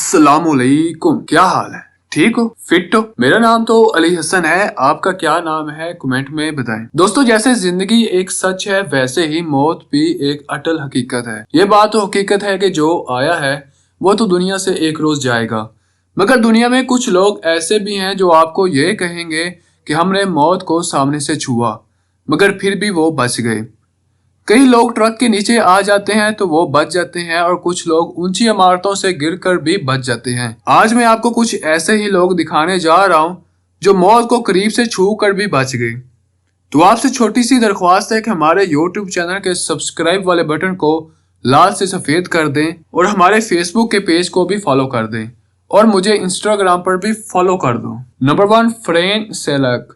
अस्सलाम वालेकुम, क्या हाल है? ठीक हो? फिट हो? मेरा नाम तो अली हसन है। आपका क्या नाम है? कमेंट में बताएं। दोस्तों, जैसे जिंदगी एक सच है वैसे ही मौत भी एक अटल हकीकत है। ये बात तो हकीकत है कि जो आया है वो तो दुनिया से एक रोज जाएगा। मगर दुनिया में कुछ लोग ऐसे भी हैं जो आपको ये कहेंगे कि हमने मौत को सामने से छुआ मगर फिर भी वो बच गए। कई लोग ट्रक के नीचे आ जाते हैं तो वो बच जाते हैं और कुछ लोग ऊंची इमारतों से गिरकर भी बच जाते हैं। आज मैं आपको कुछ ऐसे ही लोग दिखाने जा रहा हूं जो मौत को करीब से छू कर भी बच गए। तो आपसे छोटी सी दरख्वास्त है कि हमारे YouTube चैनल के सब्सक्राइब वाले बटन को लाल से सफेद कर दें और हमारे फेसबुक के पेज को भी फॉलो कर दें और मुझे इंस्टाग्राम पर भी फॉलो कर दो। नंबर 1, फ्रेन सेलक।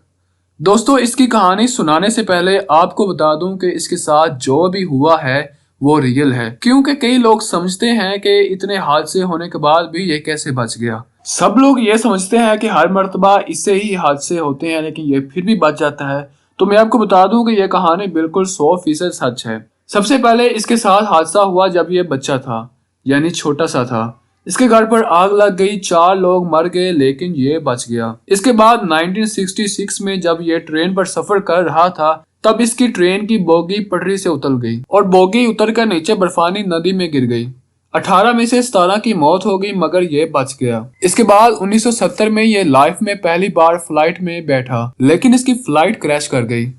दोस्तों, इसकी कहानी सुनाने से पहले आपको बता दूं कि इसके साथ जो भी हुआ है वो रियल है, क्योंकि कई लोग समझते हैं कि इतने हादसे होने के बाद भी ये कैसे बच गया। सब लोग ये समझते हैं कि हर मर्तबा इससे ही हादसे होते हैं, लेकिन ये फिर भी बच जाता है। तो मैं आपको बता दूं कि यह कहानी बिल्कुल 100% सच है। सबसे पहले इसके साथ हादसा हुआ जब ये बच्चा था, यानी छोटा सा था। इसके घर पर आग लग गई, 4 लोग मर गए लेकिन ये बच गया। इसके बाद 1966 में जब ये ट्रेन पर सफर कर रहा था तब इसकी ट्रेन की बोगी पटरी से उतर गई और बोगी उतरकर नीचे बर्फानी नदी में गिर गई। 18 में से 17 की मौत हो गई मगर ये बच गया। इसके बाद 1970 में ये लाइफ में पहली बार फ्लाइट में बैठा, लेकिन इसकी फ्लाइट क्रैश कर गई।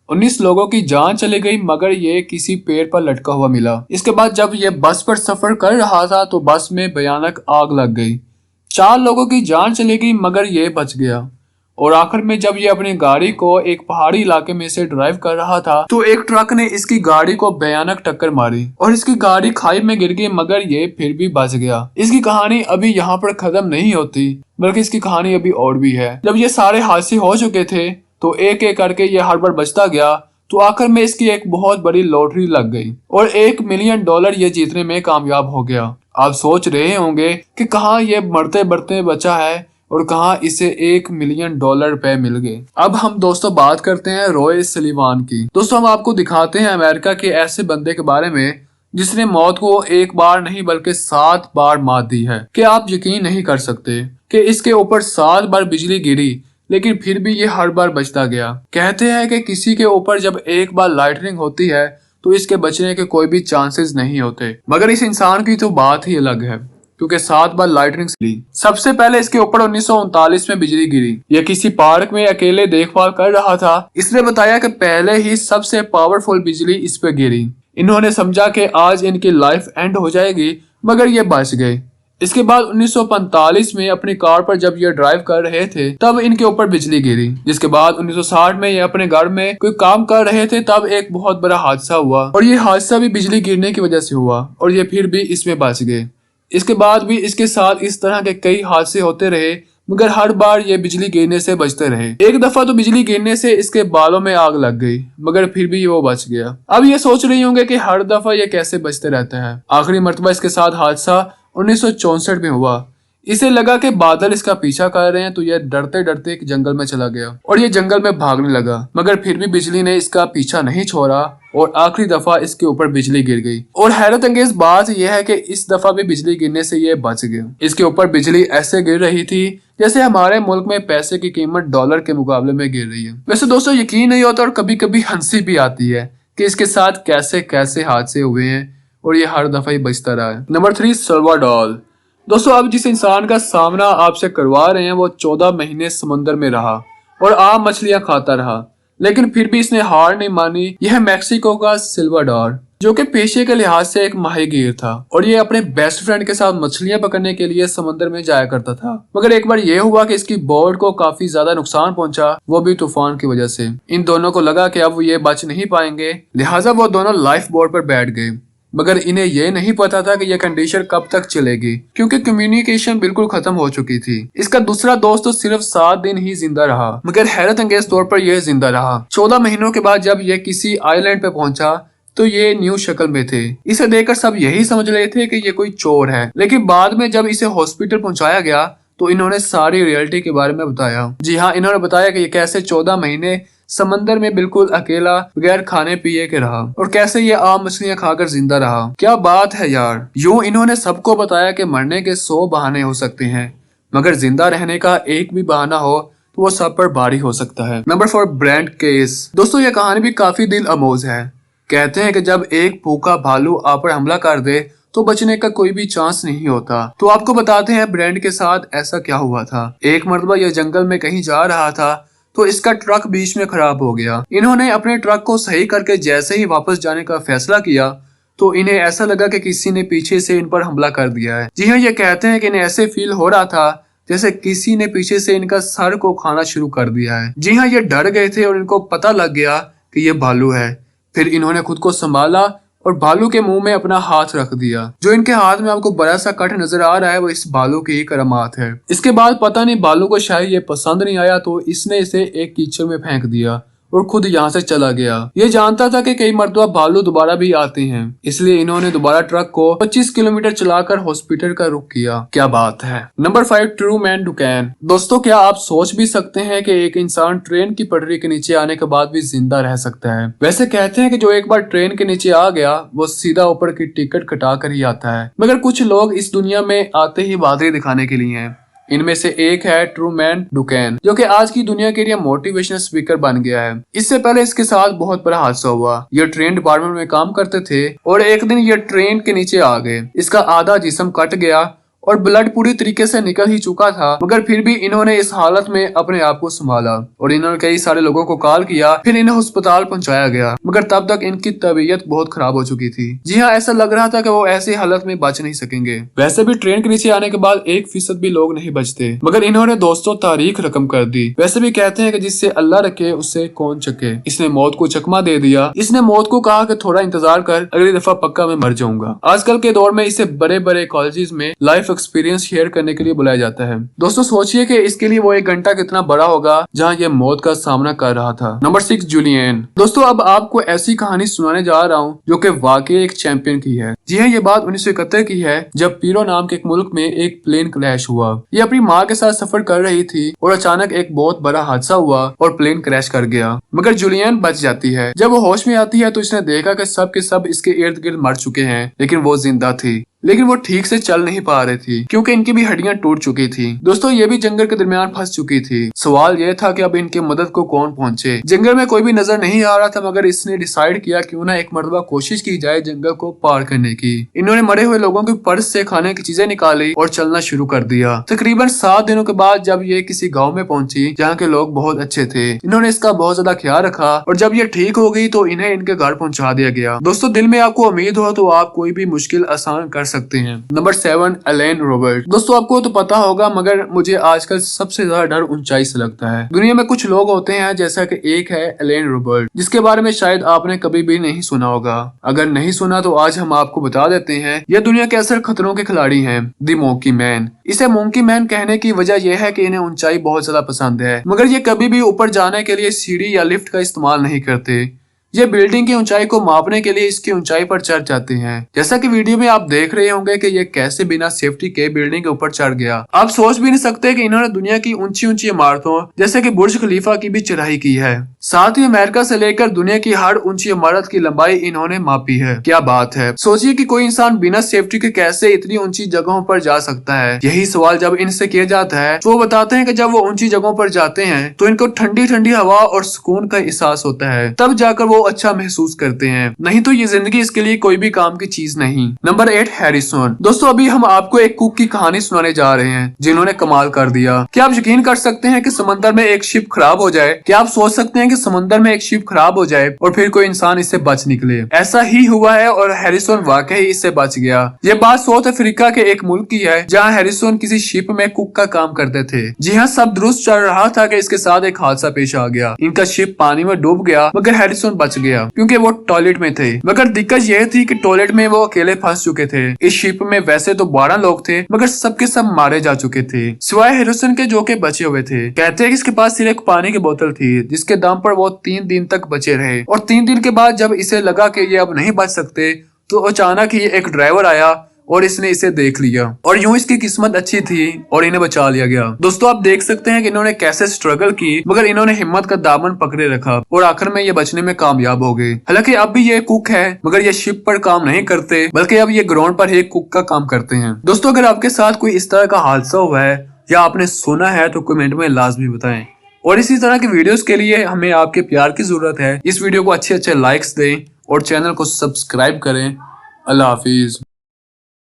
19 लोगों की जान चली गई मगर ये किसी पेड़ पर लटका हुआ मिला। इसके बाद जब ये बस पर सफर कर रहा था तो बस में भयानक आग लग गई। 4 लोगों की जान चली गई मगर ये बच गया। और आखिर में जब ये अपनी गाड़ी को एक पहाड़ी इलाके में से ड्राइव कर रहा था तो एक ट्रक ने इसकी गाड़ी को भयानक टक्कर मारी और इसकी गाड़ी खाई में गिर गई मगर ये फिर भी बच गया। इसकी कहानी अभी यहाँ पर खत्म नहीं होती, बल्कि इसकी कहानी अभी और भी है। जब ये सारे हादसे हो चुके थे तो एक एक करके ये हर बार बचता गया, तो आखिर में इसकी एक बहुत बड़ी लॉटरी लग गई और $1 मिलियन ये जीतने में कामयाब हो गया। आप सोच रहे होंगे कि कहाँ ये मरते मरते बचा है और कहाँ इसे $1 मिलियन रुपए मिल गए। अब हम दोस्तों बात करते हैं रॉय सलीवान की। दोस्तों, हम आपको दिखाते हैं अमेरिका के ऐसे बंदे के बारे में जिसने मौत को एक बार नहीं बल्कि 7 बार मात दी है कि आप यकीन नहीं कर सकते कि इसके ऊपर 7 बार बिजली गिरी लेकिन फिर भी ये हर बार बचता गया। कहते हैं कि किसी के ऊपर जब एक बार लाइटनिंग होती है तो इसके बचने के कोई भी चांसेस नहीं होते, मगर इस इंसान की तो बात ही अलग है क्योंकि 7 बार लाइटनिंग ली। सबसे पहले इसके ऊपर 1939 में बिजली गिरी। यह किसी पार्क में अकेले देखभाल कर रहा था। इसने बताया कि पहले ही सबसे पावरफुल बिजली इस पे गिरी। इन्होंने समझा कि आज इनकी लाइफ एंड हो जाएगी मगर ये बच गए। इसके बाद 1945 में अपनी कार पर जब ये ड्राइव कर रहे थे तब इनके ऊपर बिजली गिरी। जिसके बाद 1960 में ये अपने घर में कोई काम कर रहे थे तब एक बहुत बड़ा हादसा हुआ और ये हादसा भी बिजली गिरने की वजह से हुआ और ये फिर भी इसमें बच गए। इसके बाद भी इसके साथ इस तरह के कई हादसे होते रहे मगर हर बार ये बिजली गिरने से बचते रहे। एक दफा तो बिजली गिरने से इसके बालों में आग लग गई मगर फिर भी वो बच गया। अब ये सोच रही होंगे कि हर दफा ये कैसे बचते रहता है। आखिरी मर्तबा इसके साथ हादसा 1964 में हुआ। इसे लगा कि बादल इसका पीछा कर रहे हैं तो यह डरते डरते एक जंगल में चला गया और ये जंगल में भागने लगा मगर फिर भी बिजली ने इसका पीछा नहीं छोड़ा और आखिरी दफा इसके ऊपर बिजली गिर गई। और हैरत अंगेज बात यह है कि इस दफा भी बिजली गिरने से ये बच गया। इसके ऊपर बिजली ऐसे गिर रही थी जैसे हमारे मुल्क में पैसे की कीमत डॉलर के मुकाबले में गिर रही है। वैसे दोस्तों, यकीन नहीं होता और कभी कभी हंसी भी आती है कि इसके साथ कैसे कैसे हादसे हुए हैं और ये हर दफा ही बचता रहा है। Number 3, Salvador. दोस्तों, अब जिस इंसान का सामना आपसे करवा रहे हैं वो 14 महीने समंदर में रहा और आम मछलियां खाता रहा लेकिन फिर भी इसने हार नहीं मानी। यह मैक्सिको का सल्वाडोर जो कि पेशे के लिहाज से एक माहीगीर था और ये अपने बेस्ट फ्रेंड के साथ मछलियां पकड़ने के लिए समंदर में जाया करता था। मगर एक बार ये हुआ कि इसकी बोट को काफी ज्यादा नुकसान पहुंचा, वो भी तूफान की वजह से। इन दोनों को लगा कि अब ये बच नहीं पाएंगे, लिहाजा वो दोनों लाइफ बोट पर बैठ गए। मगर इन्हें ये नहीं पता था कि यह कंडीशन कब तक चलेगी क्योंकि कम्युनिकेशन बिल्कुल खत्म हो चुकी थी। इसका दूसरा दोस्त तो सिर्फ 7 दिन ही जिंदा रहा मगर हैरत अंगेज तौर पर यह जिंदा रहा। 14 महीनों के बाद जब यह किसी आइलैंड पे पहुंचा तो ये न्यू शक्ल में थे। इसे देखकर सब यही समझ रहे थे कि ये कोई चोर है, लेकिन बाद में जब इसे हॉस्पिटल पहुंचाया गया तो इन्होंने सारी रियलिटी के बारे में बताया। जी हाँ, इन्होंने बताया कि ये कैसे 14 महीने समंदर में बिल्कुल अकेला बगैर खाने पिए के रहा और कैसे ये आम मछलियां खाकर जिंदा रहा। क्या बात है यार। यूं इन्होंने सबको बताया कि मरने के 100 बहाने हो सकते हैं, मगर जिंदा रहने का एक भी बहाना हो तो वो सब पर भारी हो सकता है। Number 4, Brent case. दोस्तों ये कहानी भी काफी दिल आमोज है। कहते हैं कि जब एक भूखा भालू आप पर हमला कर दे तो बचने का कोई भी चांस नहीं होता। तो आपको बताते हैं ब्रेंट के साथ ऐसा क्या हुआ था। एक मर्तबा यह जंगल में कहीं जा रहा था तो इसका ट्रक बीच में खराब हो गया। इन्होंने अपने ट्रक को सही करके जैसे ही वापस जाने का फैसला किया तो इन्हें ऐसा लगा कि किसी ने पीछे से इन पर हमला कर दिया है। जी हाँ, ये कहते हैं कि इन्हें ऐसे फील हो रहा था जैसे किसी ने पीछे से इनका सर को खाना शुरू कर दिया है। जी हाँ, ये डर गए थे और इनको पता लग गया कि ये भालू है। फिर इन्होंने खुद को संभाला और भालू के मुंह में अपना हाथ रख दिया। जो इनके हाथ में आपको बड़ा सा कट नजर आ रहा है वो इस भालू की ही करामात है। इसके बाद पता नहीं भालू को शायद ये पसंद नहीं आया तो इसने इसे एक कीचड़ में फेंक दिया और खुद यहाँ से चला गया। ये जानता था कि कई मर्तबा भालू दोबारा भी आते हैं, इसलिए इन्होंने दोबारा ट्रक को 25 किलोमीटर चलाकर हॉस्पिटल का रुख किया। क्या बात है। नंबर 5, ट्रूमैन डुकैन। दोस्तों क्या आप सोच भी सकते हैं कि एक इंसान ट्रेन की पटरी के नीचे आने के बाद भी जिंदा रह सकता है। वैसे कहते हैं कि जो एक बार ट्रेन के नीचे आ गया वो सीधा ऊपर की टिकट कटा कर ही आता है, मगर कुछ लोग इस दुनिया में आते ही बहादुरी दिखाने के लिए हैं। इनमें से एक है ट्रूमैन डुकैन, जो कि आज की दुनिया के लिए मोटिवेशनल स्पीकर बन गया है। इससे पहले इसके साथ बहुत बड़ा हादसा हुआ। ये ट्रेन डिपार्टमेंट में काम करते थे और एक दिन ये ट्रेन के नीचे आ गए। इसका आधा जिस्म कट गया और ब्लड पूरी तरीके से निकल ही चुका था, मगर फिर भी इन्होंने इस हालत में अपने आप को संभाला और इन्होंने कई सारे लोगों को कॉल किया। फिर इन्हें अस्पताल पहुंचाया गया, मगर तब तक इनकी तबीयत बहुत खराब हो चुकी थी। जी हाँ, ऐसा लग रहा था कि वो ऐसी हालत में बच नहीं सकेंगे। वैसे भी ट्रेन के नीचे आने के बाद 1% भी लोग नहीं बचते, मगर इन्होंने दोस्तों तारीख रकम कर दी। वैसे भी कहते हैं कि जिससे अल्लाह रखे उससे कौन चके। इसने मौत को चकमा दे दिया। इसने मौत को कहा कि थोड़ा इंतजार कर, अगली दफा पक्का मैं मर जाऊंगा। आजकल के दौर में इसे बड़े बड़े कॉलेजेस में लाइफ एक्सपीरियंस शेयर करने के लिए बुलाया जाता है। दोस्तों सोचिए कि इसके लिए वो 1 घंटा कितना बड़ा होगा जहां ये मौत का सामना कर रहा था। Number 6, Julian. दोस्तों अब आपको ऐसी कहानी सुनाने जा रहा हूं जो कि वाकई एक चैंपियन की है। जी हाँ, ये बात 1971 की है जब पीरो नाम के एक मुल्क में एक प्लेन क्रैश हुआ। ये अपनी माँ के साथ सफर कर रही थी और अचानक एक बहुत बड़ा हादसा हुआ और प्लेन क्रैश कर गया, मगर जूलियन बच जाती है। जब वो होश में आती है तो इसने देखा कि सब के सब इसके इर्द गिर्द मर चुके हैं, लेकिन वो जिंदा थी। लेकिन वो ठीक से चल नहीं पा रही थी क्योंकि इनकी भी हड्डियां टूट चुकी थी। दोस्तों ये भी जंगल के दरमियान फंस चुकी थी। सवाल ये था कि अब इनके मदद को कौन पहुंचे। जंगल में कोई भी नजर नहीं आ रहा था, मगर इसने डिसाइड किया क्यों ना एक मरतबा कोशिश की जाए जंगल को पार करने की। इन्होंने मरे हुए लोगों के पर्स से खाने की चीजें निकाली और चलना शुरू कर दिया। तकरीबन 7 दिनों के बाद जब ये किसी गाँव में पहुंची जहाँ के लोग बहुत अच्छे थे, इन्होंने इसका बहुत ज्यादा ख्याल रखा और जब ये ठीक हो गई तो इन्हें इनके घर पहुंचा दिया गया। दोस्तों दिल में आपको उम्मीद हो तो आप कोई भी मुश्किल आसान कर सकते हैं। Number 7, Alain Robert. दोस्तों आपको तो पता होगा, मगर मुझे आजकल सबसे ज्यादा डर ऊंचाई से लगता है। दुनिया में कुछ लोग होते हैं जैसा कि एक है एलेन रॉबर्ट, जिसके बारे में शायद आपने कभी भी नहीं सुना होगा। अगर नहीं सुना तो आज हम आपको बता देते हैं। यह दुनिया के असल खतरों के खिलाड़ी हैं, द मोंकी मैन। इसे मोंकी मैन कहने की वजह यह है कि इन्हें ऊंचाई बहुत ज्यादा पसंद है, मगर ये कभी भी ऊपर जाने के लिए सीढ़ी या लिफ्ट का इस्तेमाल नहीं करते। ये बिल्डिंग की ऊंचाई को मापने के लिए इसकी ऊंचाई पर चढ़ जाते हैं। जैसा कि वीडियो में आप देख रहे होंगे कि ये कैसे बिना सेफ्टी के बिल्डिंग के ऊपर चढ़ गया। आप सोच भी नहीं सकते कि इन्होंने दुनिया की ऊंची ऊंची इमारतों जैसे कि बुर्ज खलीफा की भी चढ़ाई की है। साथ ही अमेरिका से लेकर दुनिया की हर ऊंची इमारत की लंबाई इन्होंने मापी है। क्या बात है। सोचिए कि कोई इंसान बिना सेफ्टी के कैसे इतनी ऊंची जगहों पर जा सकता है। यही सवाल जब इनसे किया जाता है तो वो बताते हैं कि जब वो ऊंची जगहों पर जाते हैं तो इनको ठंडी ठंडी हवा और सुकून का एहसास होता है, तब जाकर वो अच्छा महसूस करते हैं, नहीं तो ये जिंदगी इसके लिए कोई भी काम की चीज नहीं। Number 8, Harrison. दोस्तों अभी हम आपको एक कुक की कहानी सुनाने जा रहे हैं जिन्होंने कमाल कर दिया। क्या आप यकीन कर सकते हैं कि समंदर में एक शिप खराब हो जाए? क्या आप सोच सकते हैं कि समंदर में एक शिप खराब हो जाए और फिर कोई इंसान इससे बच निकले? ऐसा ही हुआ है और हैरिसन वाकई इससे बच गया। ये बात साउथ अफ्रीका के एक मुल्क की है जहाँ हैरिसन किसी शिप में कुक का काम करते थे। जी हाँ, सब दुरुस्त चल रहा था कि इसके साथ एक हादसा पेश आ गया। इनका शिप पानी में डूब गया, मगर हैरिसन बच गया क्योंकि वो टॉयलेट में थे। मगर दिक्कत यह थी कि टॉयलेट में वो अकेले फंस चुके थे। इस शिप में वैसे तो 12 लोग थे, मगर सबके सब मारे जा चुके थे सिवाय हैरिसन के जो के बचे हुए थे। कहते हैं कि इसके पास सिर्फ एक पानी की बोतल थी जिसके दम पर वो 3 दिन तक बचे रहे और 3 दिन के बाद जब इसे लगा कि ये अब नहीं बच सकते तो अचानक ही एक ड्राइवर आया और इसने इसे देख लिया और यूं इसकी किस्मत अच्छी थी और इन्हें बचा लिया गया। दोस्तों आप देख सकते हैं कि इन्होंने कैसे स्ट्रगल की, मगर इन्होंने हिम्मत का दामन पकड़े रखा और आखिर में ये बचने में कामयाब हो गए। हालांकि अब भी ये कुक है, मगर ये शिप पर काम नहीं करते, बल्कि अब ये ग्राउंड पर एक कुक का काम करते हैं। दोस्तों अगर आपके साथ कोई इस तरह का हादसा हुआ है या आपने सुना है तो कमेंट में लाजमी बताएं। और इसी तरह की वीडियोस के लिए हमें आपके प्यार की जरूरत है। इस वीडियो को अच्छे लाइक्स दें और चैनल को सब्सक्राइब करें। अल्लाह हाफिज।